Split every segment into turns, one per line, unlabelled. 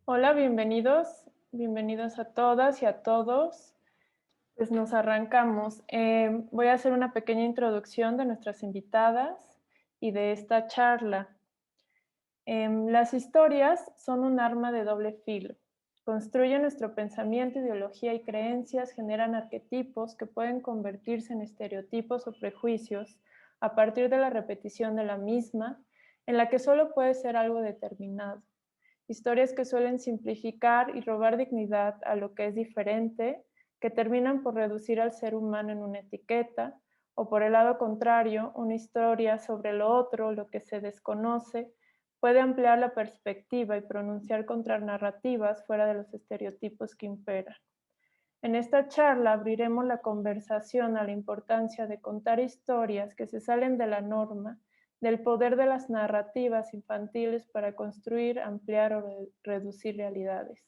Hola, bienvenidos a todas y a todos. Pues nos arrancamos. Voy a hacer una pequeña introducción de nuestras invitadas y de esta charla. Las historias son un arma de doble filo. Construyen nuestro pensamiento, ideología y creencias, generan arquetipos que pueden convertirse en estereotipos o prejuicios a partir de la repetición de la misma, en la que solo puede ser algo determinado. Historias que suelen simplificar y robar dignidad a lo que es diferente, que terminan por reducir al ser humano en una etiqueta, o por el lado contrario, una historia sobre lo otro, lo que se desconoce, puede ampliar la perspectiva y pronunciar contranarrativas fuera de los estereotipos que imperan. En esta charla abriremos la conversación a la importancia de contar historias que se salen de la norma, del poder de las narrativas infantiles para construir, ampliar o reducir realidades.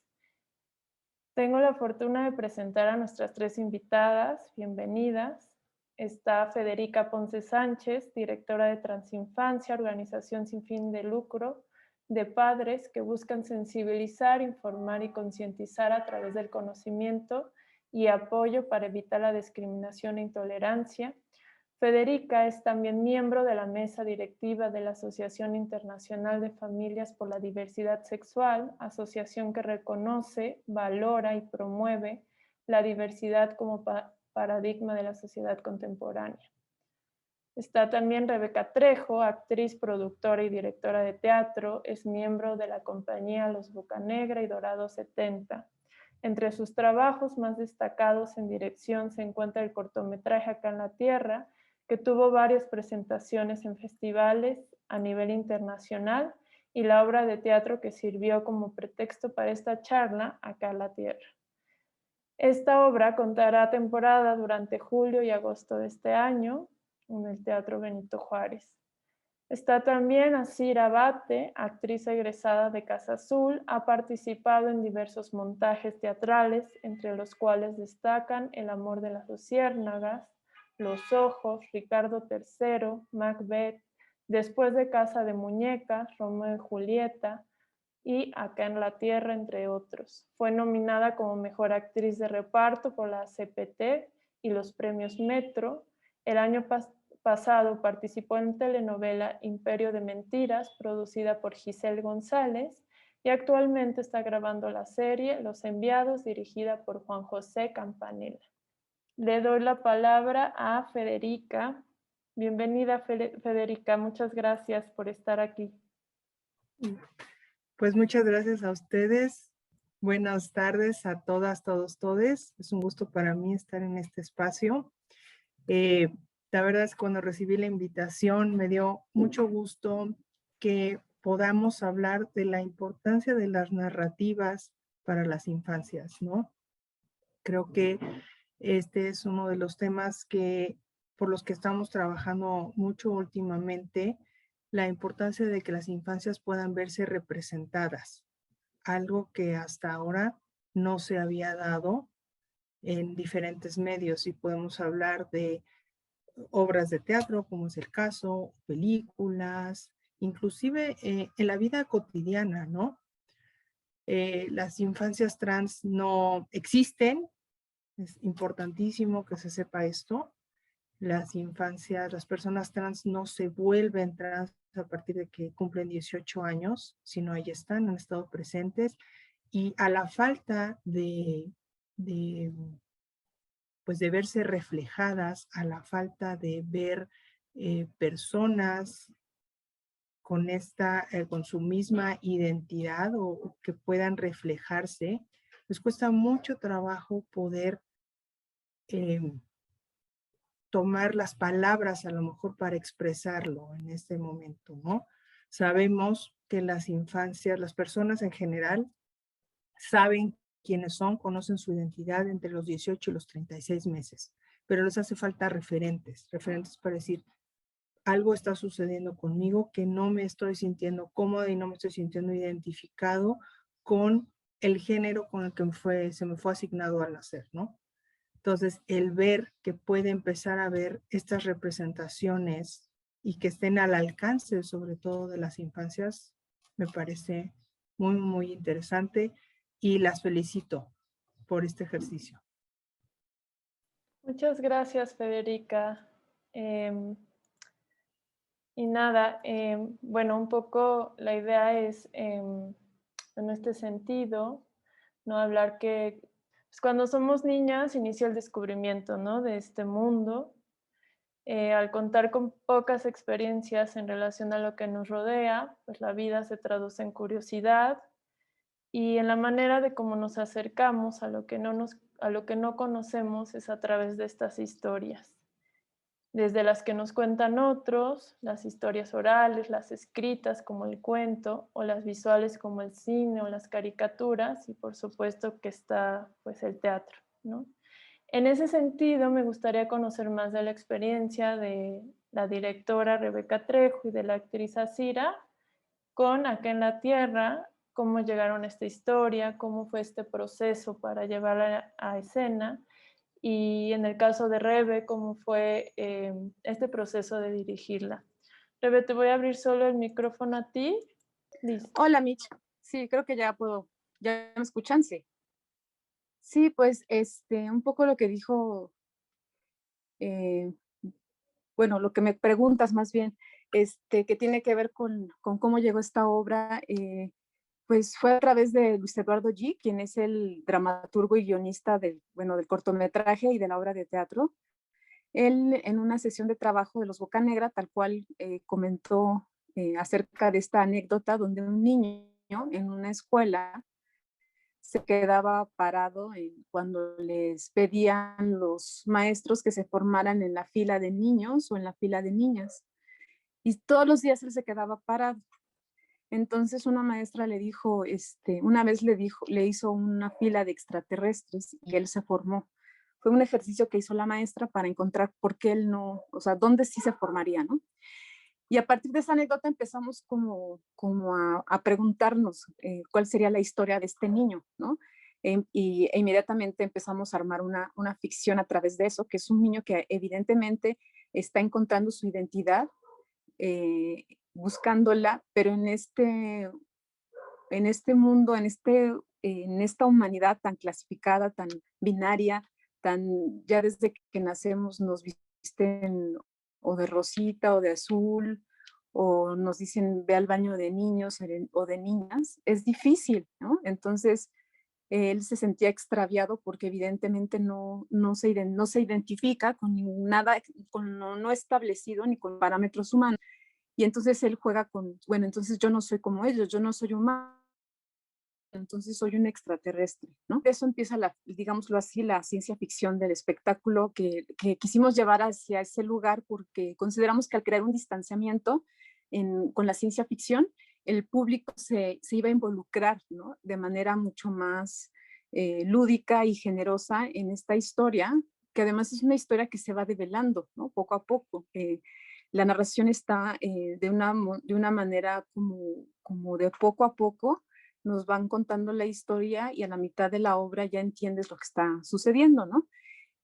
Tengo la fortuna de presentar a nuestras tres invitadas. Bienvenidas. Está Federica Ponce Sánchez, directora de Transinfancia, organización sin fin de lucro de padres que buscan sensibilizar, informar y concientizar a través del conocimiento y apoyo para evitar la discriminación e intolerancia. Federica es también miembro de la mesa directiva de la Asociación Internacional de Familias por la Diversidad Sexual, asociación que reconoce, valora y promueve la diversidad como paradigma de la sociedad contemporánea. Está también Rebeca Trejo, actriz, productora y directora de teatro, es miembro de la compañía Los Bocanegra y Dorado 70. Entre sus trabajos más destacados en dirección se encuentra el cortometraje Acá en la Tierra, que tuvo varias presentaciones en festivales a nivel internacional, y la obra de teatro que sirvió como pretexto para esta charla, Acá en la Tierra. Esta obra contará temporada durante julio y agosto de este año en el Teatro Benito Juárez. Está también Asir Abate, actriz egresada de Casa Azul, ha participado en diversos montajes teatrales, entre los cuales destacan El amor de las luciérnagas, Los ojos, Ricardo III, Macbeth, Después de Casa de Muñecas, Romeo y Julieta y Acá en la Tierra, entre otros. Fue nominada como Mejor Actriz de Reparto por la CPT y los premios Metro. El año pasado participó en telenovela Imperio de Mentiras, producida por Giselle González, y actualmente está grabando la serie Los Enviados, dirigida por Juan José Campanella. Le doy la palabra a Federica. Bienvenida, Federica. Muchas gracias por estar aquí.
Pues muchas gracias a ustedes. Buenas tardes a todas, todos, todes. Es un gusto para mí estar en este espacio. La verdad es que cuando recibí la invitación me dio mucho gusto que podamos hablar de la importancia de las narrativas para las infancias, ¿no? Creo que este es uno de los temas por los que estamos trabajando mucho últimamente, la importancia de que las infancias puedan verse representadas, algo que hasta ahora no se había dado en diferentes medios, y podemos hablar de obras de teatro, como es el caso, películas, inclusive en la vida cotidiana, ¿no? Las infancias trans no existen, es importantísimo que se sepa esto. Las personas trans no se vuelven trans a partir de que cumplen 18 años, sino ahí están, han estado presentes, y a la falta de, pues de verse reflejadas, a la falta de ver personas con su misma identidad o que puedan reflejarse, les cuesta mucho trabajo poder eh, tomar las palabras a lo mejor para expresarlo en este momento, ¿no? Sabemos que las infancias, las personas en general, saben quiénes son, conocen su identidad entre los 18 y los 36 meses, pero les hace falta referentes para decir, algo está sucediendo conmigo que no me estoy sintiendo cómoda y no me estoy sintiendo identificado con el género con el que se me fue asignado al nacer, ¿no? Entonces, el ver que puede empezar a ver estas representaciones y que estén al alcance, sobre todo de las infancias, me parece muy, muy interesante y las felicito por este ejercicio.
Muchas gracias, Federica. Y nada, bueno, un poco la idea es, en este sentido, no hablar que pues cuando somos niñas inicia el descubrimiento, ¿no? De este mundo. Al contar con pocas experiencias en relación a lo que nos rodea, pues la vida se traduce en curiosidad y en la manera de cómo nos acercamos a lo que a lo que no conocemos es a través de estas historias. Desde las que nos cuentan otros, las historias orales, las escritas como el cuento, o las visuales como el cine o las caricaturas, y por supuesto que está pues el teatro, ¿no? En ese sentido, me gustaría conocer más de la experiencia de la directora Rebeca Trejo y de la actriz Azira con Acá en la Tierra, cómo llegaron a esta historia, cómo fue este proceso para llevarla a escena, y en el caso de Rebe, cómo fue este proceso de dirigirla. Rebe, te voy a abrir solo el micrófono a ti. Listo.
Hola, Mitch. Sí, creo que ya puedo. ¿Ya me escuchan? Sí. Sí, pues un poco lo que dijo, eh, bueno, lo que me preguntas más bien, que tiene que ver con cómo llegó esta obra, pues fue a través de Luis Eduardo G., quien es el dramaturgo y guionista bueno, del cortometraje y de la obra de teatro. Él, en una sesión de trabajo de Los Bocanegra, tal cual comentó acerca de esta anécdota donde un niño en una escuela se quedaba parado cuando les pedían los maestros que se formaran en la fila de niños o en la fila de niñas. Y todos los días él se quedaba parado. Entonces una maestra le dijo, una vez le hizo una fila de extraterrestres y él se formó. Fue un ejercicio que hizo la maestra para encontrar por qué él no, o sea, dónde sí se formaría, ¿no? Y a partir de esa anécdota empezamos como a preguntarnos cuál sería la historia de este niño, ¿no? E inmediatamente empezamos a armar una ficción a través de eso, que es un niño que evidentemente está encontrando su identidad, buscándola, pero en este mundo, en esta humanidad tan clasificada, tan binaria, ya desde que nacemos nos visten o de rosita o de azul, o nos dicen ve al baño de niños o de niñas, es difícil, ¿no? Entonces, él se sentía extraviado porque evidentemente no se identifica con nada, con lo no establecido ni con parámetros humanos. Y entonces él juega bueno, entonces yo no soy como ellos, yo no soy humano, entonces soy un extraterrestre, ¿no? De eso empieza, digámoslo así, la ciencia ficción del espectáculo que quisimos llevar hacia ese lugar porque consideramos que al crear un distanciamiento con la ciencia ficción, el público se iba a involucrar, ¿no? De manera mucho más lúdica y generosa en esta historia, que además es una historia que se va develando, ¿no? Poco a poco. La narración está de una manera como de poco a poco, nos van contando la historia y a la mitad de la obra ya entiendes lo que está sucediendo, ¿no?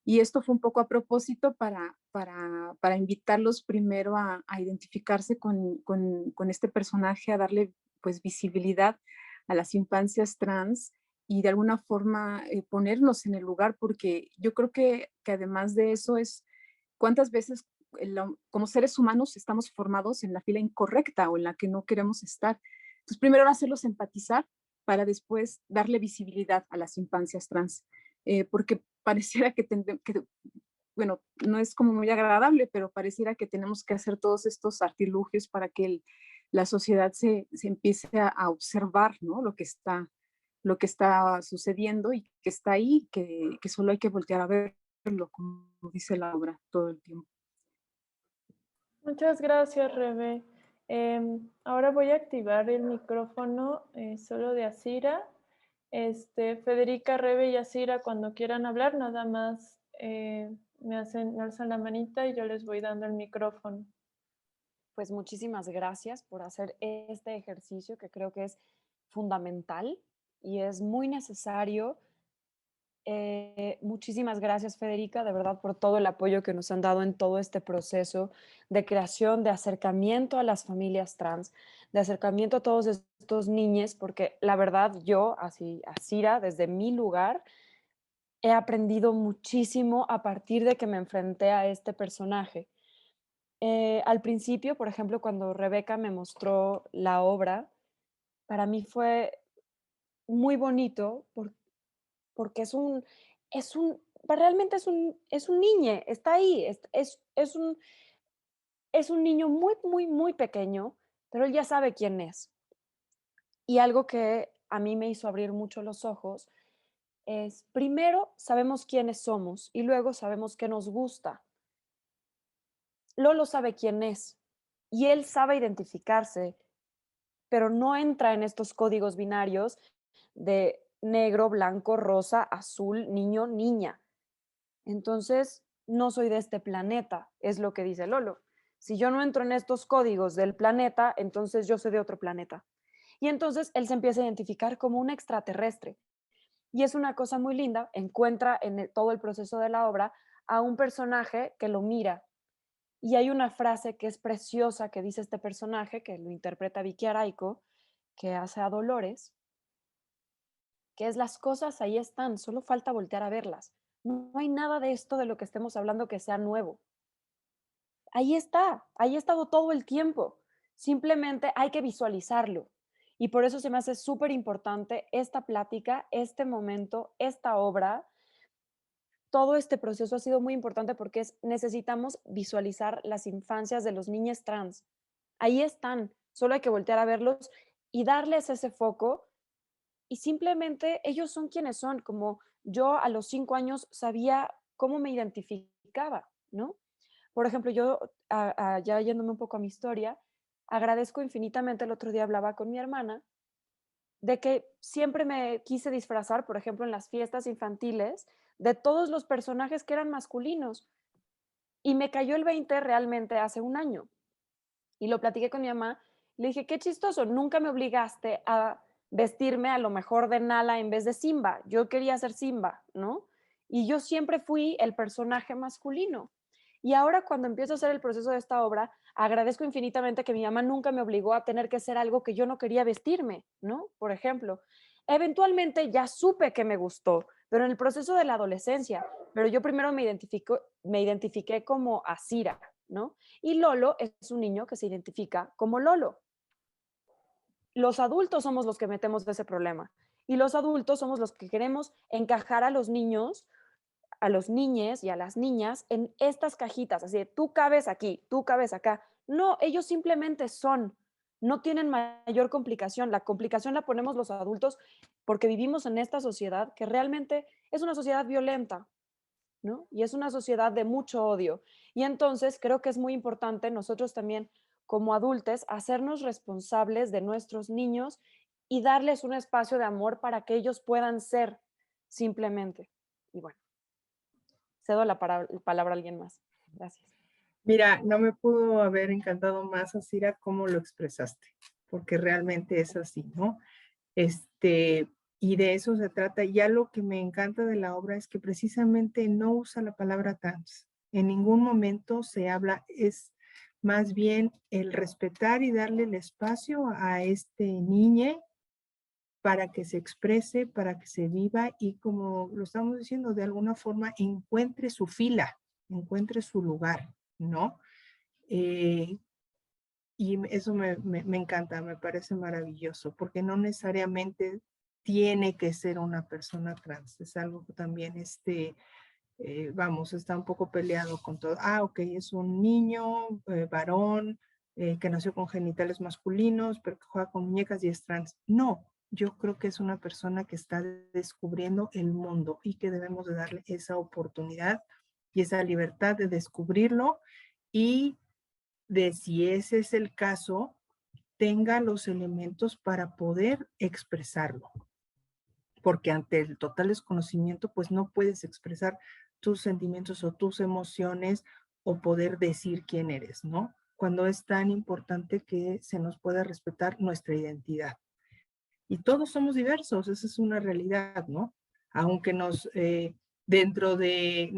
Y esto fue un poco a propósito para invitarlos primero a identificarse con este personaje, a darle pues visibilidad a las infancias trans y de alguna forma ponernos en el lugar, porque yo creo que además de eso es cuántas veces como seres humanos estamos formados en la fila incorrecta o en la que no queremos estar. Entonces, primero hacerlos empatizar para después darle visibilidad a las infancias trans, porque pareciera bueno, no es como muy agradable, pero pareciera que tenemos que hacer todos estos artilugios para que la sociedad se empiece a observar, ¿no? Lo que está sucediendo y que está ahí, que solo hay que voltear a verlo, como dice la obra todo el tiempo.
Muchas gracias, Rebe. Ahora voy a activar el micrófono solo de Azira. Federica, Rebe y Azira, cuando quieran hablar, nada más me alzan la manita y yo les voy dando el micrófono.
Pues muchísimas gracias por hacer este ejercicio que creo que es fundamental y es muy necesario Muchísimas gracias, Federica, de verdad, por todo el apoyo que nos han dado en todo este proceso de creación, de acercamiento a las familias trans, de acercamiento a todos estos niños, porque la verdad yo, así, Asira, desde mi lugar, he aprendido muchísimo a partir de que me enfrenté a este personaje. Al principio, por ejemplo, cuando Rebeca me mostró la obra, para mí fue muy bonito porque realmente es un niño, está ahí, es un niño muy, muy, muy pequeño, pero él ya sabe quién es. Y algo que a mí me hizo abrir mucho los ojos es, primero, sabemos quiénes somos y luego sabemos qué nos gusta. Lolo sabe quién es y él sabe identificarse, pero no entra en estos códigos binarios de negro, blanco, rosa, azul, niño, niña. Entonces, no soy de este planeta, es lo que dice Lolo. Si yo no entro en estos códigos del planeta, entonces yo soy de otro planeta. Y entonces él se empieza a identificar como un extraterrestre. Y es una cosa muy linda, encuentra en todo el proceso de la obra a un personaje que lo mira. Y hay una frase que es preciosa que dice este personaje, que lo interpreta Vicky Araico, que hace a Dolores, que es: las cosas ahí están, solo falta voltear a verlas. No hay nada de esto de lo que estemos hablando que sea nuevo. Ahí está, ahí ha estado todo el tiempo. Simplemente hay que visualizarlo. Y por eso se me hace súper importante esta plática, este momento, esta obra. Todo este proceso ha sido muy importante porque necesitamos visualizar las infancias de los niños trans. Ahí están, solo hay que voltear a verlos y darles ese foco, y simplemente ellos son quienes son, como yo a los 5 años sabía cómo me identificaba, ¿no? Por ejemplo, yo, ya yéndome un poco a mi historia, agradezco infinitamente, el otro día hablaba con mi hermana, de que siempre me quise disfrazar, por ejemplo, en las fiestas infantiles, de todos los personajes que eran masculinos. Y me cayó el 20 realmente hace un año. Y lo platiqué con mi mamá. Le dije, qué chistoso, nunca me obligaste a vestirme a lo mejor de Nala en vez de Simba. Yo quería ser Simba, ¿no? Y yo siempre fui el personaje masculino. Y ahora cuando empiezo a hacer el proceso de esta obra, agradezco infinitamente que mi mamá nunca me obligó a tener que ser algo que yo no quería vestirme, ¿no? Por ejemplo, eventualmente ya supe que me gustó, pero en el proceso de la adolescencia, pero yo primero me identifiqué como Asira, ¿no? Y Lolo es un niño que se identifica como Lolo. Los adultos somos los que metemos ese problema. Y los adultos somos los que queremos encajar a los niños, a los niñes y a las niñas en estas cajitas, así de tú cabes aquí, tú cabes acá. No, ellos simplemente son, no tienen mayor complicación. La complicación la ponemos los adultos porque vivimos en esta sociedad que realmente es una sociedad violenta, ¿no? Y es una sociedad de mucho odio. Y entonces creo que es muy importante nosotros también, como adultos, hacernos responsables de nuestros niños y darles un espacio de amor para que ellos puedan ser simplemente. Y bueno, cedo la palabra a alguien más. Gracias.
Mira, no me pudo haber encantado más, Asira, cómo lo expresaste, porque realmente es así, ¿no? Y de eso se trata. Ya lo que me encanta de la obra es que precisamente no usa la palabra trans. En ningún momento se habla, es más bien el respetar y darle el espacio a este niño para que se exprese, para que se viva y, como lo estamos diciendo, de alguna forma encuentre su fila, encuentre su lugar, ¿no? Y eso me encanta, me parece maravilloso, porque no necesariamente tiene que ser una persona trans, es algo que también vamos, está un poco peleado con todo. Ah, ok, es un niño, varón, que nació con genitales masculinos, pero que juega con muñecas y es trans. No, yo creo que es una persona que está descubriendo el mundo y que debemos de darle esa oportunidad y esa libertad de descubrirlo y de, si ese es el caso, tenga los elementos para poder expresarlo. Porque ante el total desconocimiento, pues no puedes expresar tus sentimientos o tus emociones o poder decir quién eres, ¿no? Cuando es tan importante que se nos pueda respetar nuestra identidad. Y todos somos diversos, esa es una realidad, ¿no? aunque dentro de,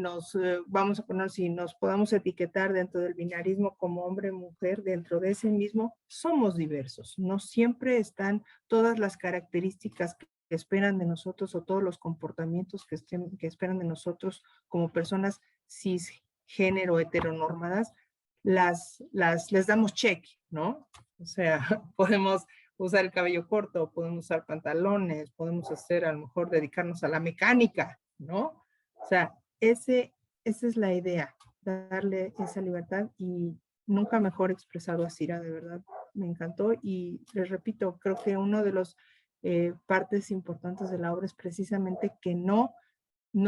vamos a poner, si nos podamos etiquetar dentro del binarismo como hombre-mujer, dentro de ese mismo, somos diversos. No siempre están todas las características que esperan de nosotros o todos los comportamientos que esperan de nosotros como personas cisgénero heteronormadas, les damos check, ¿no? O sea, podemos usar el cabello corto, podemos usar pantalones, podemos hacer, a lo mejor, dedicarnos a la mecánica, ¿no? O sea, esa es la idea, darle esa libertad, y nunca mejor expresado a Cira, de verdad, me encantó. Y les repito, creo que uno de los partes importantes de la obra es precisamente que no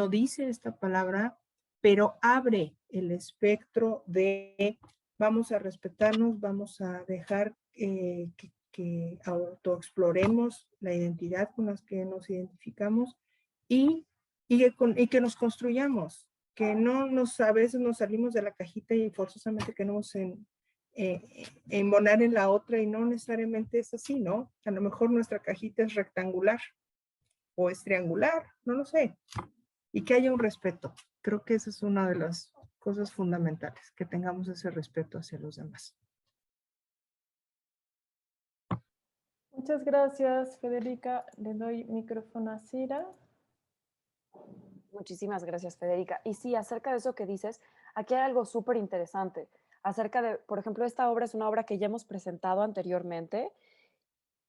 dice esta palabra, pero abre el espectro de vamos a respetarnos, vamos a dejar que autoexploremos la identidad con las que nos identificamos y que nos construyamos, que no a veces nos salimos de la cajita y forzosamente queremos embonar en la otra, y no necesariamente es así, ¿no? A lo mejor nuestra cajita es rectangular o es triangular, no lo sé. Y que haya un respeto. Creo que esa es una de las cosas fundamentales, que tengamos ese respeto hacia los demás.
Muchas gracias, Federica. Le doy micrófono a Cira.
Muchísimas gracias, Federica. Y sí, acerca de eso que dices, aquí hay algo súper interesante. Acerca de, por ejemplo, esta obra es una obra que ya hemos presentado anteriormente,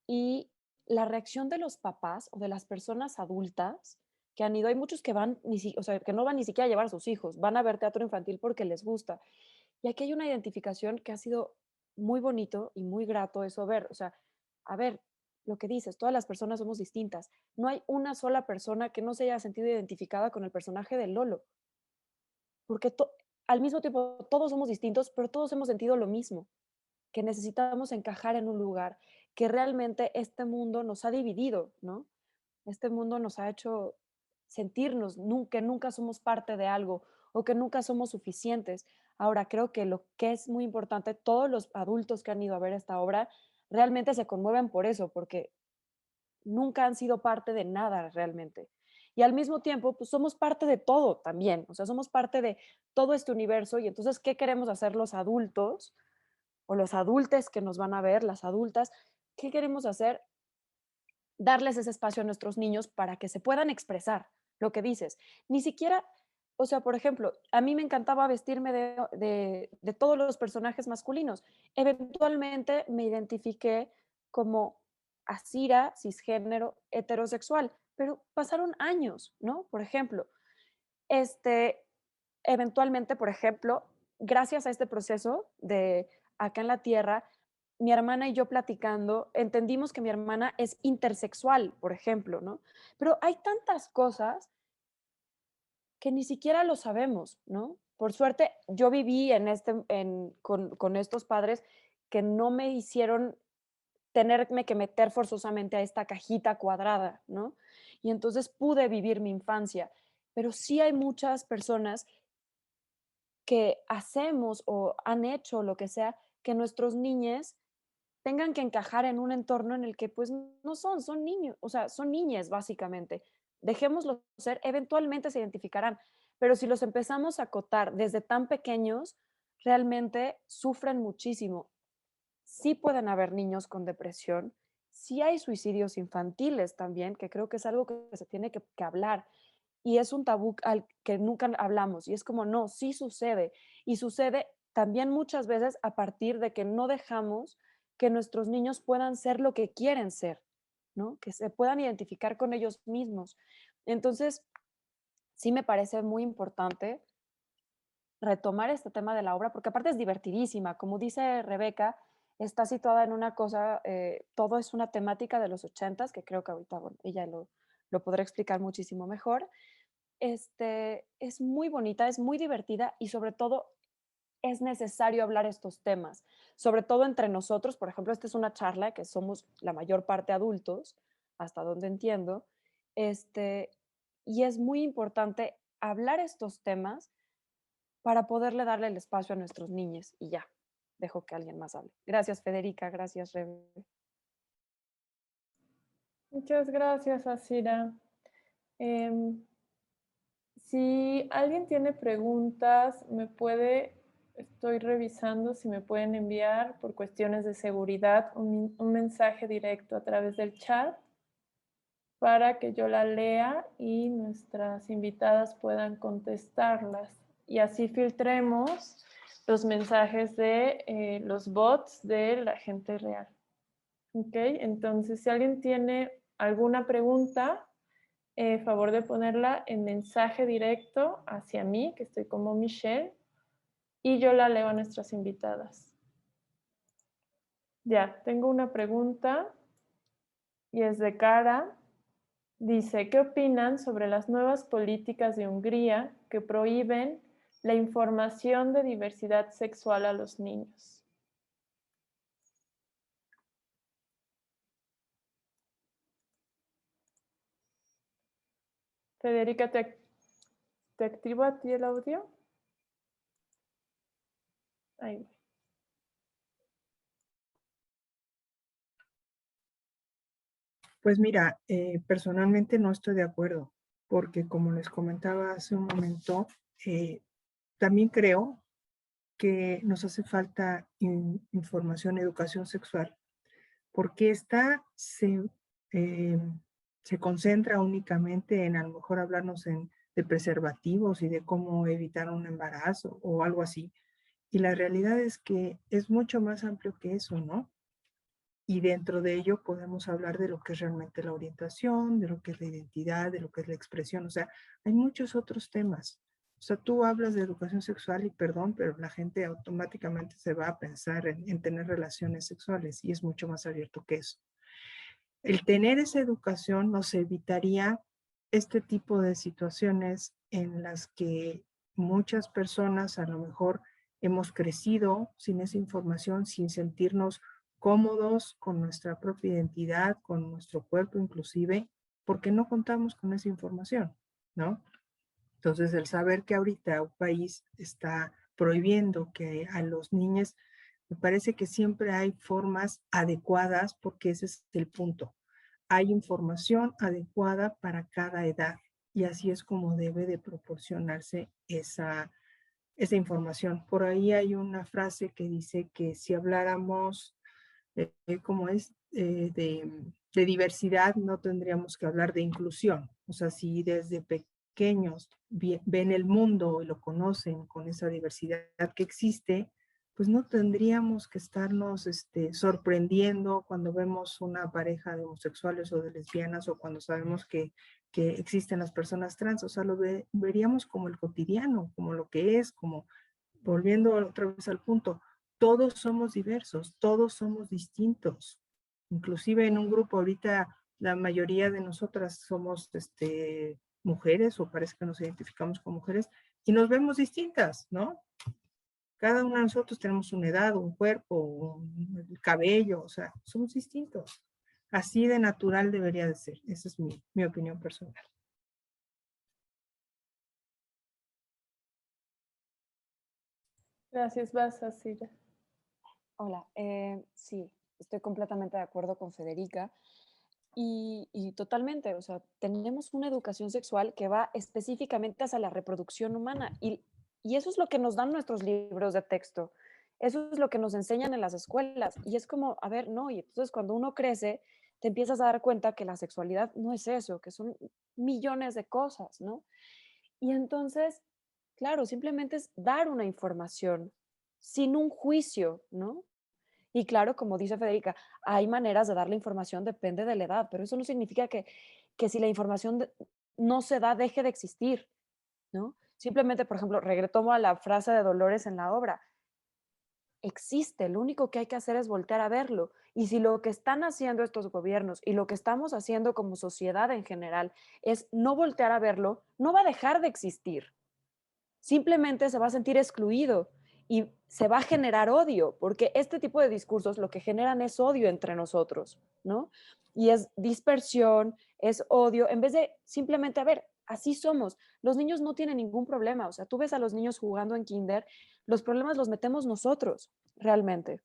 y la reacción de los papás o de las personas adultas que han ido, hay muchos que van, o sea, que no van ni siquiera a llevar a sus hijos, van a ver teatro infantil porque les gusta. Y aquí hay una identificación que ha sido muy bonito y muy grato eso ver. O sea, a ver, lo que dices, todas las personas somos distintas. No hay una sola persona que no se haya sentido identificada con el personaje de Lolo, porque al mismo tiempo todos somos distintos, pero todos hemos sentido lo mismo, que necesitamos encajar en un lugar, que realmente este mundo nos ha dividido, ¿no? Este mundo nos ha hecho sentirnos que nunca somos parte de algo o que nunca somos suficientes. Ahora, creo que lo que es muy importante, todos los adultos que han ido a ver esta obra realmente se conmueven por eso, porque nunca han sido parte de nada realmente. Y al mismo tiempo, pues somos parte de todo también, o sea, somos parte de todo este universo. Y entonces, ¿qué queremos hacer los adultos o los adultes que nos van a ver, las adultas? ¿Qué queremos hacer? Darles ese espacio a nuestros niños para que se puedan expresar lo que dices. Ni siquiera, o sea, por ejemplo, a mí me encantaba vestirme de todos los personajes masculinos. Eventualmente me identifiqué como asira, cisgénero, heterosexual, pero pasaron años, ¿no? Por ejemplo, este, eventualmente, por ejemplo, gracias a este proceso de acá en la Tierra, mi hermana y yo platicando, entendimos que mi hermana es intersexual, por ejemplo, ¿no? Pero hay tantas cosas que ni siquiera lo sabemos, ¿no? Por suerte, yo viví con estos padres que no me hicieron tenerme que meter forzosamente a esta cajita cuadrada, ¿no? Y entonces pude vivir mi infancia. Pero sí hay muchas personas que hacemos o han hecho lo que sea, que nuestros niños tengan que encajar en un entorno en el que pues no son niños, o sea, son niñas básicamente. Dejémoslo ser, eventualmente se identificarán, pero si los empezamos a acotar desde tan pequeños, realmente sufren muchísimo. Sí pueden haber niños con depresión, sí hay suicidios infantiles también, que creo que es algo que se tiene que hablar, y es un tabú al que nunca hablamos, y es como, no, sí sucede, y sucede también muchas veces a partir de que no dejamos que nuestros niños puedan ser lo que quieren ser, ¿no? Que se puedan identificar con ellos mismos. Entonces, sí me parece muy importante retomar este tema de la obra, porque aparte es divertidísima. Como dice Rebeca, está situada en una cosa, todo es una temática de los 80s, que creo que ahorita bueno, ella lo podrá explicar muchísimo mejor. Es muy bonita, es muy divertida y sobre todo es necesario hablar estos temas, sobre todo entre nosotros. Por ejemplo, esta es una charla que somos la mayor parte adultos, hasta donde entiendo, y es muy importante hablar estos temas para poderle darle el espacio a nuestros niños. Y ya, dejo que alguien más hable. Gracias, Federica. Gracias, Rebe.
Muchas gracias, Asira. Si alguien tiene preguntas, estoy revisando si me pueden enviar por cuestiones de seguridad un mensaje directo a través del chat para que yo la lea y nuestras invitadas puedan contestarlas. Y así filtremos los mensajes de los bots de la gente real. ¿Ok? Entonces, si alguien tiene alguna pregunta, favor de ponerla en mensaje directo hacia mí, que estoy como Michelle, y yo la leo a nuestras invitadas. Ya, tengo una pregunta y es de Cara. Dice, ¿qué opinan sobre las nuevas políticas de Hungría que prohíben la información de diversidad sexual a los niños? Federica, ¿te activo a ti el audio? Ahí voy.
Pues mira, personalmente no estoy de acuerdo, porque como les comentaba hace un momento, también creo que nos hace falta información, educación sexual, porque esta se concentra únicamente en a lo mejor hablarnos de preservativos y de cómo evitar un embarazo o algo así. Y la realidad es que es mucho más amplio que eso, ¿no? Y dentro de ello podemos hablar de lo que es realmente la orientación, de lo que es la identidad, de lo que es la expresión. O sea, hay muchos otros temas. O sea, tú hablas de educación sexual y perdón, pero la gente automáticamente se va a pensar en tener relaciones sexuales y es mucho más abierto que eso. El tener esa educación nos evitaría este tipo de situaciones en las que muchas personas a lo mejor hemos crecido sin esa información, sin sentirnos cómodos con nuestra propia identidad, con nuestro cuerpo inclusive, porque no contamos con esa información, ¿no? Entonces, el saber que ahorita un país está prohibiendo que a los niños, me parece que siempre hay formas adecuadas porque ese es el punto. Hay información adecuada para cada edad y así es como debe de proporcionarse esa información. Por ahí hay una frase que dice que si habláramos como es de diversidad, no tendríamos que hablar de inclusión. O sea, si desde pequeños ven el mundo y lo conocen con esa diversidad que existe, pues no tendríamos que estarnos sorprendiendo cuando vemos una pareja de homosexuales o de lesbianas o cuando sabemos que existen las personas trans. O sea, veríamos como el cotidiano, como lo que es, como volviendo otra vez al punto, todos somos diversos, todos somos distintos. Inclusive en un grupo ahorita la mayoría de nosotras somos mujeres o parece que nos identificamos como mujeres y nos vemos distintas, ¿no? Cada uno de nosotros tenemos una edad, un cuerpo, un cabello, o sea, somos distintos. Así de natural debería de ser. Esa es mi opinión personal.
Gracias, Basa, Cira.
Hola, sí, estoy completamente de acuerdo con Federica y totalmente, o sea, tenemos una educación sexual que va específicamente hacia la reproducción humana y eso es lo que nos dan nuestros libros de texto, eso es lo que nos enseñan en las escuelas y es como, a ver, no, y entonces cuando uno crece te empiezas a dar cuenta que la sexualidad no es eso, que son millones de cosas, ¿no? Y entonces, claro, simplemente es dar una información sin un juicio, ¿no? Y claro, como dice Federica, hay maneras de dar la información, depende de la edad, pero eso no significa que si la información no se da, deje de existir, ¿no? Simplemente, por ejemplo, retomo a la frase de Dolores en la obra, existe, lo único que hay que hacer es voltear a verlo. Y si lo que están haciendo estos gobiernos y lo que estamos haciendo como sociedad en general es no voltear a verlo, no va a dejar de existir. Simplemente se va a sentir excluido y se va a generar odio, porque este tipo de discursos lo que generan es odio entre nosotros, ¿no? Y es dispersión, es odio, en vez de simplemente, a ver, así somos. Los niños no tienen ningún problema, o sea, tú ves a los niños jugando en kinder, los problemas los metemos nosotros, realmente.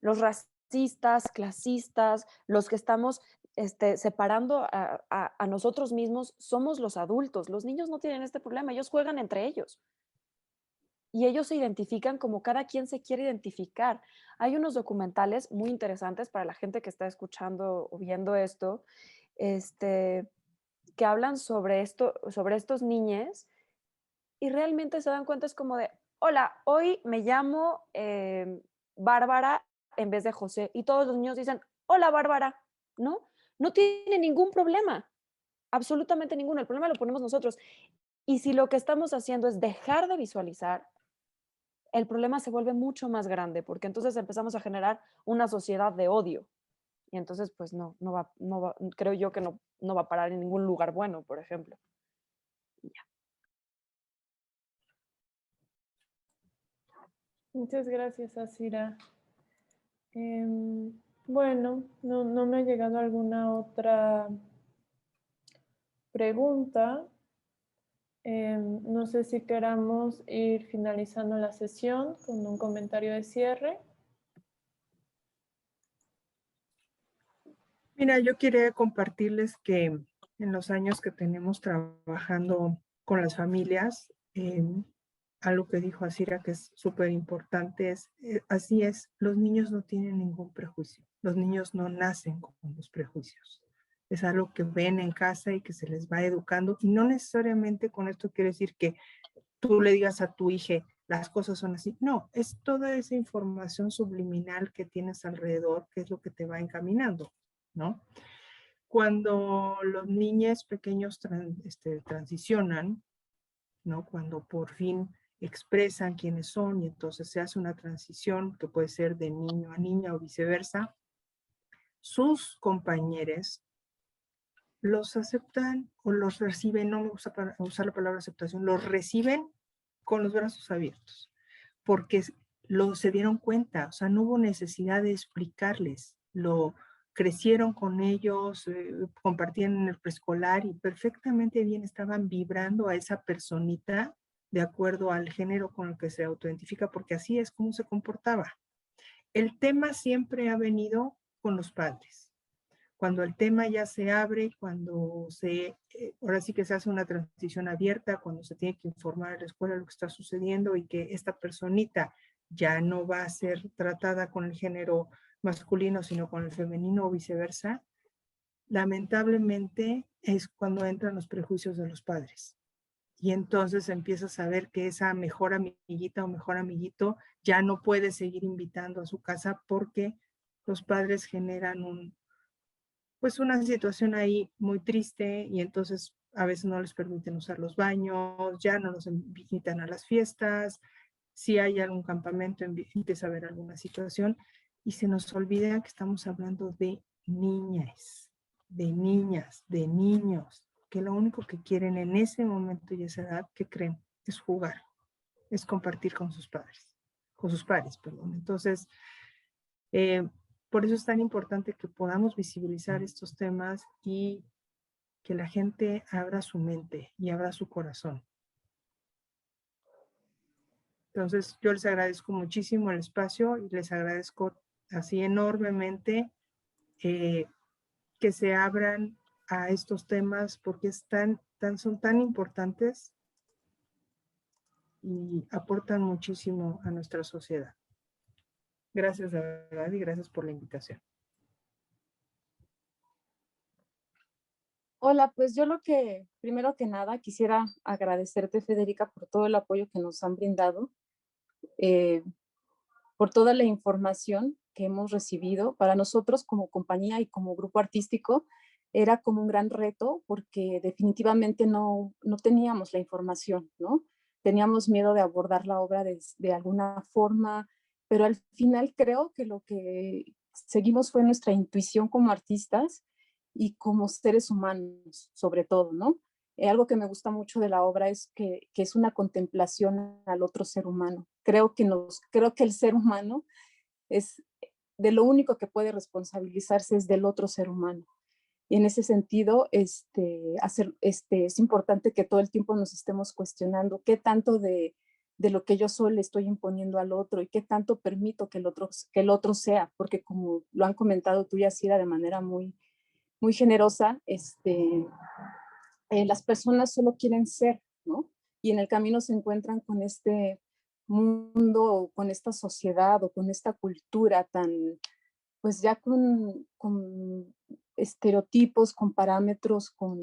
Los racistas, clasistas, los que estamos separando a nosotros mismos, somos los adultos. Los niños no tienen este problema, ellos juegan entre ellos. Y ellos se identifican como cada quien se quiere identificar. Hay unos documentales muy interesantes para la gente que está escuchando o viendo esto, que hablan sobre esto, sobre estos niños, y realmente se dan cuenta, es como de, hola, hoy me llamo Bárbara en vez de José, y todos los niños dicen, hola Bárbara, ¿no? No tiene ningún problema, absolutamente ninguno. El problema lo ponemos nosotros. Y si lo que estamos haciendo es dejar de visualizar, el problema se vuelve mucho más grande, porque entonces empezamos a generar una sociedad de odio. Y entonces, pues no va, creo yo que no va a parar en ningún lugar bueno, por ejemplo.
Muchas gracias, Asira. Bueno, no me ha llegado alguna otra pregunta. No sé si queramos ir finalizando la sesión con un comentario de cierre.
Mira, yo quería compartirles que en los años que tenemos trabajando con las familias, algo que dijo Asira que es súper importante es, así es, los niños no tienen ningún prejuicio. Los niños no nacen con los prejuicios. Es algo que ven en casa y que se les va educando. Y no necesariamente con esto quiere decir que tú le digas a tu hija, las cosas son así. No, es toda esa información subliminal que tienes alrededor, que es lo que te va encaminando, ¿no? Cuando los niños pequeños transicionan, ¿no? Cuando por fin expresan quiénes son y entonces se hace una transición que puede ser de niño a niña o viceversa, sus compañeros los aceptan o los reciben, no me gusta usar la palabra aceptación, los reciben con los brazos abiertos, porque se dieron cuenta, o sea, no hubo necesidad de explicarles, lo crecieron con ellos, compartían en el preescolar y perfectamente bien estaban vibrando a esa personita de acuerdo al género con el que se autoidentifica, porque así es como se comportaba. El tema siempre ha venido con los padres. Cuando el tema ya se abre, cuando ahora sí que se hace una transición abierta, cuando se tiene que informar a la escuela lo que está sucediendo y que esta personita ya no va a ser tratada con el género masculino, sino con el femenino o viceversa, lamentablemente es cuando entran los prejuicios de los padres. Y entonces empiezas a ver que esa mejor amiguita o mejor amiguito ya no puede seguir invitando a su casa porque los padres generan pues una situación ahí muy triste y entonces a veces no les permiten usar los baños, ya no los invitan a las fiestas, si hay algún campamento empieza a haber alguna situación y se nos olvida que estamos hablando de niñas, de niñas, de niños, que lo único que quieren en ese momento y esa edad, ¿qué creen? Es jugar, es compartir con sus pares, perdón. Entonces, por eso es tan importante que podamos visibilizar estos temas y que la gente abra su mente y abra su corazón. Entonces, yo les agradezco muchísimo el espacio y les agradezco así enormemente que se abran a estos temas porque son tan importantes y aportan muchísimo a nuestra sociedad. Gracias, de verdad, y gracias por la invitación.
Hola, pues yo lo que, primero que nada, quisiera agradecerte, Federica, por todo el apoyo que nos han brindado, eh, por toda la información que hemos recibido. Para nosotros como compañía y como grupo artístico era como un gran reto porque definitivamente no teníamos la información, ¿no? Teníamos miedo de abordar la obra de alguna forma, pero al final creo que lo que seguimos fue nuestra intuición como artistas y como seres humanos, sobre todo, ¿no? Algo que me gusta mucho de la obra es que es una contemplación al otro ser humano. Creo que el ser humano es de lo único que puede responsabilizarse es del otro ser humano. Y en ese sentido, es importante que todo el tiempo nos estemos cuestionando qué tanto de lo que yo soy le estoy imponiendo al otro y qué tanto permito que el otro sea, porque como lo han comentado tú y Asira de manera muy, muy generosa, las personas solo quieren ser, ¿no? Y en el camino se encuentran con este mundo, con esta sociedad o con esta cultura tan, pues ya con estereotipos, con parámetros, con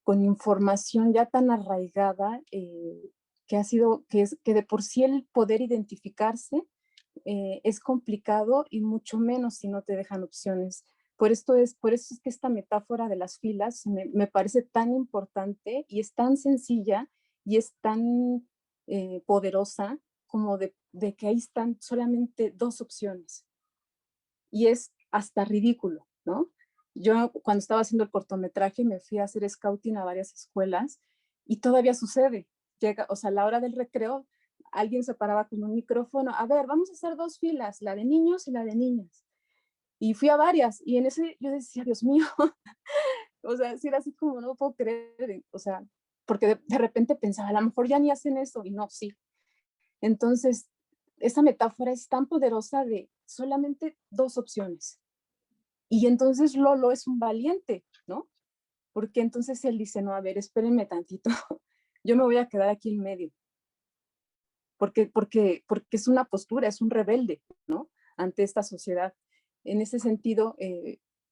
información ya tan arraigada, que ha sido, que de por sí el poder identificarse es complicado, y mucho menos si no te dejan opciones. Por eso es que esta metáfora de las filas me parece tan importante, y es tan sencilla, y es tan poderosa, como de que ahí están solamente dos opciones. Y es hasta ridículo, ¿no? Yo cuando estaba haciendo el cortometraje me fui a hacer scouting a varias escuelas, y todavía sucede. Llega, o sea, a la hora del recreo, alguien se paraba con un micrófono, a ver, vamos a hacer dos filas, la de niños y la de niñas. Y fui a varias, y en ese yo decía, Dios mío, o sea, si era así como, no puedo creer, o sea, porque de repente pensaba, a lo mejor ya ni hacen eso, y no, sí. Entonces, esa metáfora es tan poderosa de solamente dos opciones. Y entonces Lolo es un valiente, ¿no? Porque entonces él dice, no, a ver, espérenme tantito, yo me voy a quedar aquí en medio, porque es una postura, es un rebelde, ¿no? Ante esta sociedad. En ese sentido,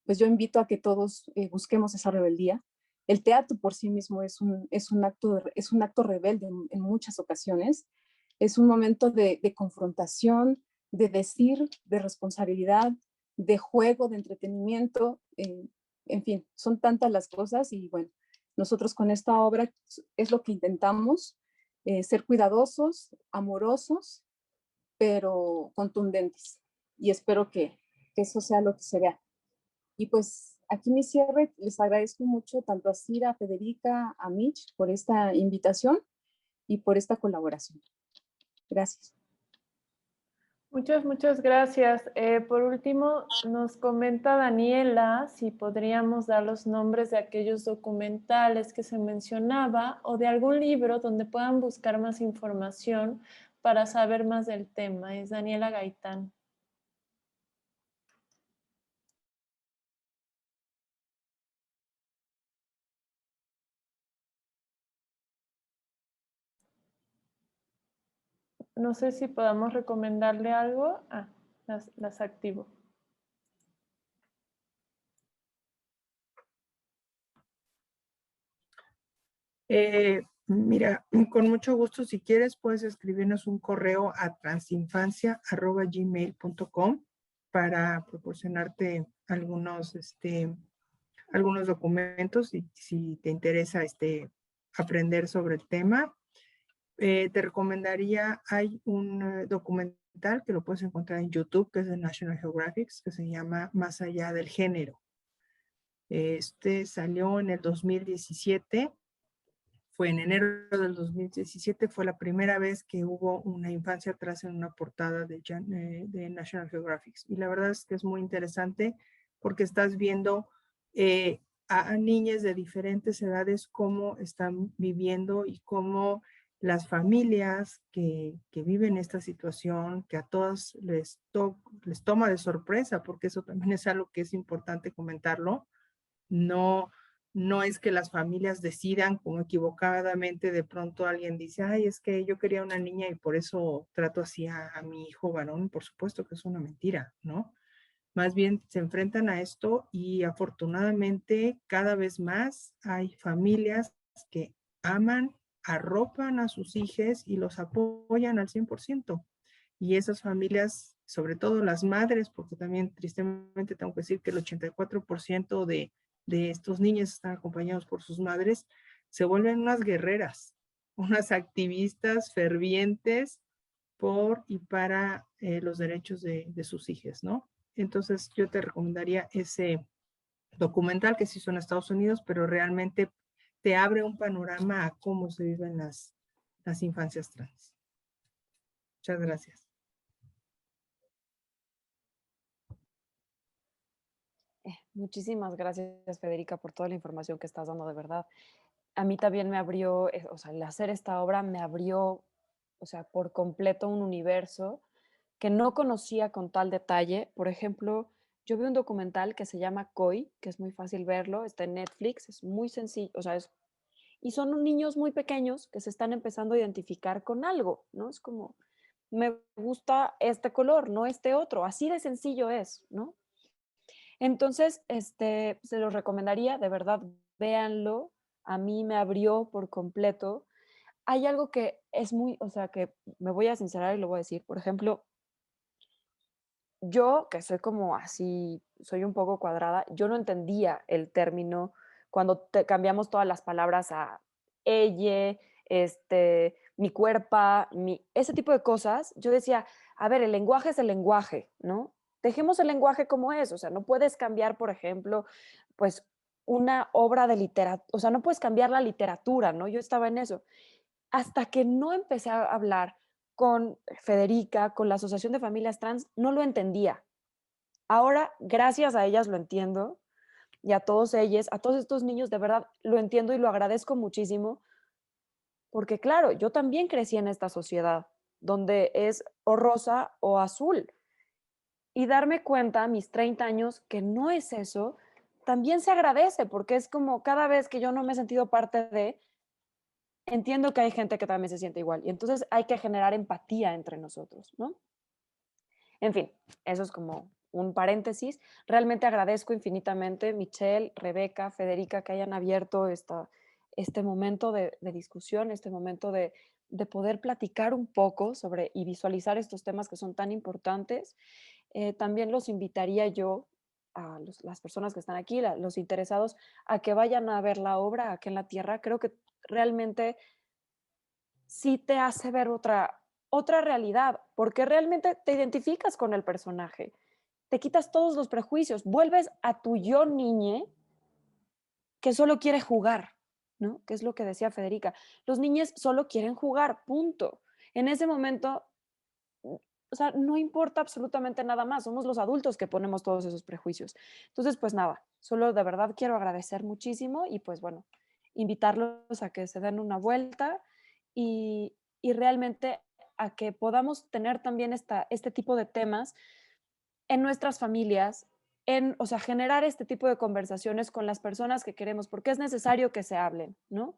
pues yo invito a que todos busquemos esa rebeldía. El teatro por sí mismo es un acto rebelde en muchas ocasiones. Es un momento de confrontación, de decir, de responsabilidad, de juego, de entretenimiento, en fin, son tantas las cosas. Y bueno, nosotros con esta obra es lo que intentamos, ser cuidadosos, amorosos, pero contundentes. Y espero que eso sea lo que se vea. Y pues aquí mi cierre, les agradezco mucho tanto a Cira, a Federica, a Mitch por esta invitación y por esta colaboración. Gracias.
Muchas gracias. Por último, nos comenta Daniela si podríamos dar los nombres de aquellos documentales que se mencionaba o de algún libro donde puedan buscar más información para saber más del tema. Es Daniela Gaitán. No sé si podamos recomendarle algo. Ah, las activo.
Mira, con mucho gusto, si quieres, puedes escribirnos un correo a transinfancia@gmail.com para proporcionarte algunos documentos, si te interesa aprender sobre el tema. Te recomendaría, hay un documental que lo puedes encontrar en YouTube, que es de National Geographic, que se llama Más allá del género. Este salió en el 2017. Fue en enero del 2017, fue la primera vez que hubo una infancia atrás en una portada de National Geographic. Y la verdad es que es muy interesante porque estás viendo a niñas de diferentes edades cómo están viviendo y cómo las familias que viven esta situación, que a todas les toma de sorpresa, porque eso también es algo que es importante comentarlo. No es que las familias decidan como equivocadamente, de pronto alguien dice, ay, es que yo quería una niña y por eso trato así a mi hijo varón. Por supuesto que es una mentira, ¿no? Más bien se enfrentan a esto, y afortunadamente cada vez más hay familias que aman, arropan a sus hijos y los apoyan al 100%. Y esas familias, sobre todo las madres, porque también tristemente tengo que decir que el 84% de estos niños están acompañados por sus madres, se vuelven unas guerreras, unas activistas fervientes por y para los derechos de sus hijos, ¿no? Entonces yo te recomendaría ese documental que se hizo en Estados Unidos, pero realmente te abre un panorama a cómo se viven las infancias trans. Muchas gracias.
Muchísimas gracias, Federica, por toda la información que estás dando, de verdad. A mí también me abrió, o sea, el hacer esta obra me abrió, o sea, por completo un universo que no conocía con tal detalle. Por ejemplo, yo vi un documental que se llama Koi, que es muy fácil verlo, está en Netflix, es muy sencillo, o sea, y son niños muy pequeños que se están empezando a identificar con algo, ¿no? Es como, me gusta este color, no este otro, así de sencillo es, ¿no? Entonces, se los recomendaría, de verdad, véanlo, a mí me abrió por completo. Hay algo que es muy, o sea, que me voy a sincerar y lo voy a decir, por ejemplo, yo, que soy como así, soy un poco cuadrada, yo no entendía el término cuando cambiamos todas las palabras a ella, mi cuerpa, ese tipo de cosas. Yo decía, a ver, el lenguaje es el lenguaje, ¿no? Dejemos el lenguaje como es, o sea, no puedes cambiar, por ejemplo, pues una obra de literatura, o sea, no puedes cambiar la literatura, ¿no? Yo estaba en eso. Hasta que no empecé a hablar con Federica, con la Asociación de Familias Trans, no lo entendía. Ahora, gracias a ellas lo entiendo y a todos ellos, a todos estos niños, de verdad lo entiendo y lo agradezco muchísimo, porque claro, yo también crecí en esta sociedad donde es o rosa o azul y darme cuenta a mis 30 años que no es eso, también se agradece porque es como cada vez que yo no me he sentido parte de, entiendo que hay gente que también se siente igual y entonces hay que generar empatía entre nosotros, ¿no? En fin, eso es como un paréntesis. Realmente agradezco infinitamente, Michelle, Rebeca, Federica, que hayan abierto este momento de discusión, este momento de poder platicar un poco sobre y visualizar estos temas que son tan importantes. También los invitaría yo a las personas que están aquí, los interesados, a que vayan a ver la obra aquí en la Tierra. Creo que realmente sí te hace ver otra realidad, porque realmente te identificas con el personaje, te quitas todos los prejuicios, vuelves a tu yo niñe que solo quiere jugar, ¿no? Que es lo que decía Federica. Los niños solo quieren jugar, punto. En ese momento, o sea, no importa absolutamente nada más, somos los adultos que ponemos todos esos prejuicios. Entonces, pues nada, solo de verdad quiero agradecer muchísimo y pues bueno, invitarlos a que se den una vuelta y realmente a que podamos tener también este tipo de temas en nuestras familias, o sea, generar este tipo de conversaciones con las personas que queremos, porque es necesario que se hablen, ¿no?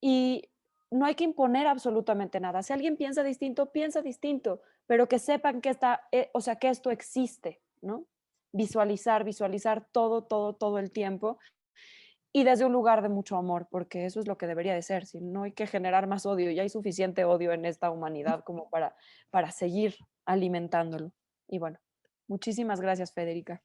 Y no hay que imponer absolutamente nada. Si alguien piensa distinto, pero que sepan que o sea, que esto existe, ¿no? Visualizar todo, todo, todo el tiempo y desde un lugar de mucho amor, porque eso es lo que debería de ser. Si no hay que generar más odio, ya hay suficiente odio en esta humanidad como para seguir alimentándolo. Y bueno, muchísimas gracias, Federica.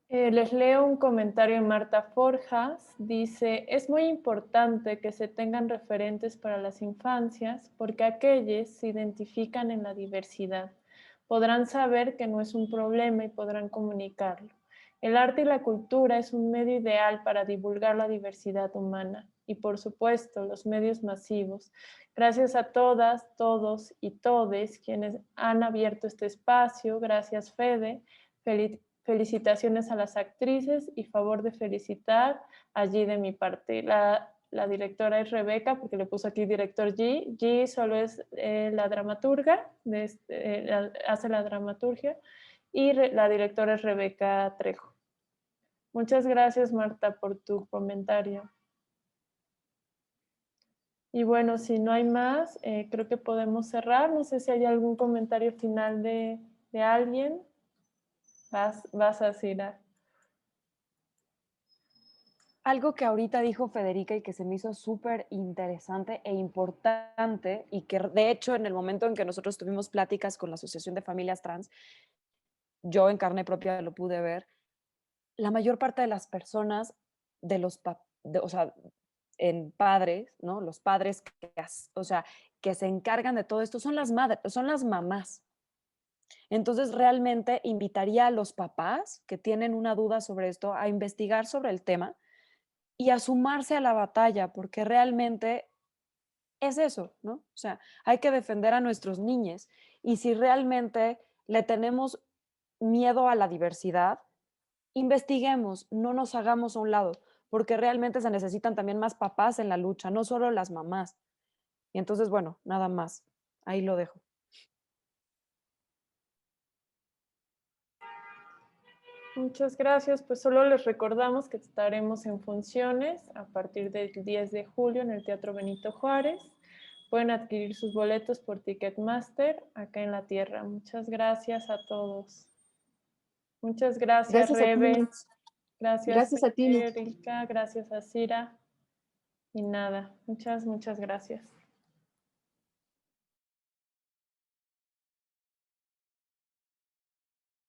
Les leo un comentario de Marta Forjas. Dice, es muy importante que se tengan referentes para las infancias porque aquellos se identifican en la diversidad. Podrán saber que no es un problema y podrán comunicarlo. El arte y la cultura es un medio ideal para divulgar la diversidad humana y, por supuesto, los medios masivos. Gracias a todas, todos y todes quienes han abierto este espacio. Gracias, Fede. Felicitaciones a las actrices y favor de felicitar allí de mi parte. La directora es Rebeca, porque le puso aquí director G. G solo es la dramaturga, hace la dramaturgia, y la directora es Rebeca Trejo. Muchas gracias, Marta, por tu comentario. Y bueno, si no hay más, creo que podemos cerrar. No sé si hay algún comentario final de alguien. Vas a Cira.
Algo que ahorita dijo Federica y que se me hizo súper interesante e importante y que de hecho en el momento en que nosotros tuvimos pláticas con la Asociación de Familias Trans, yo en carne propia lo pude ver, la mayor parte de las personas, o sea, en padres, ¿no? Los padres o sea, que se encargan de todo esto son las madres, son las mamás. Entonces, realmente invitaría a los papás que tienen una duda sobre esto a investigar sobre el tema y a sumarse a la batalla, porque realmente es eso, ¿no? O sea, hay que defender a nuestros niños y si realmente le tenemos miedo a la diversidad, investiguemos, no nos hagamos a un lado, porque realmente se necesitan también más papás en la lucha, no solo las mamás. Y entonces, bueno, nada más, ahí lo dejo.
Muchas gracias. Pues solo les recordamos que estaremos en funciones a partir del 10 de julio en el Teatro Benito Juárez. Pueden adquirir sus boletos por Ticketmaster acá en la Tierra. Muchas gracias a todos. Muchas gracias,
Gracias a ti.
Rebe. Gracias,
Gracias a ti, Nick.
Erika. Gracias a Cira. Y nada, muchas gracias.